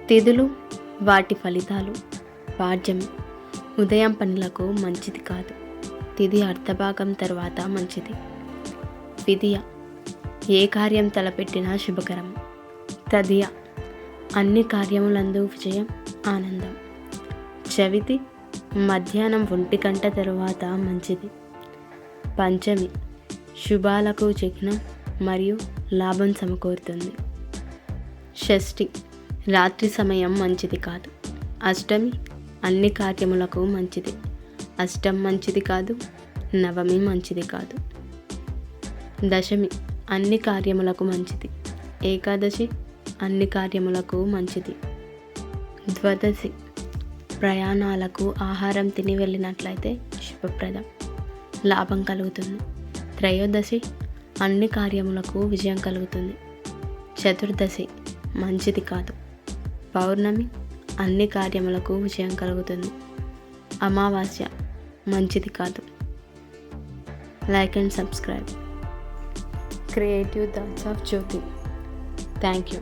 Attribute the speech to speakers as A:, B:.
A: తిథులు వాటి ఫలితాలు. పాడ్యమి ఉదయం పనులకు మంచిది కాదు. తిథి అర్ధభాగం తర్వాత మంచిది. విధియ ఏ కార్యం తలపెట్టినా శుభకరం. తదియ అన్ని కార్యములందు విజయం, ఆనందం. చవితి మధ్యాహ్నం 1 గంట తరువాత మంచిది. పంచమి శుభాలకు చిహ్నం మరియు లాభం సమకూరుతుంది. షష్ఠి రాత్రి సమయం మంచిది కాదు. అష్టమి అన్ని కార్యములకు మంచిది. అష్టం మంచిది కాదు. నవమి మంచిది కాదు. దశమి అన్ని కార్యములకు మంచిది. ఏకాదశి అన్ని కార్యములకు మంచిది. ద్వాదశి ప్రయాణాలకు ఆహారం తిని వెళ్ళినట్లయితే శుభప్రదం, లాభం కలుగుతుంది. త్రయోదశి అన్ని కార్యములకు విజయం కలుగుతుంది. చతుర్దశి మంచిది కాదు. పౌర్ణమి అన్ని కార్యములకు విజయం కలుగుతుంది. అమావాస్య మంచిది కాదు. Like and subscribe. Creative thoughts of Jyothi. Thank you.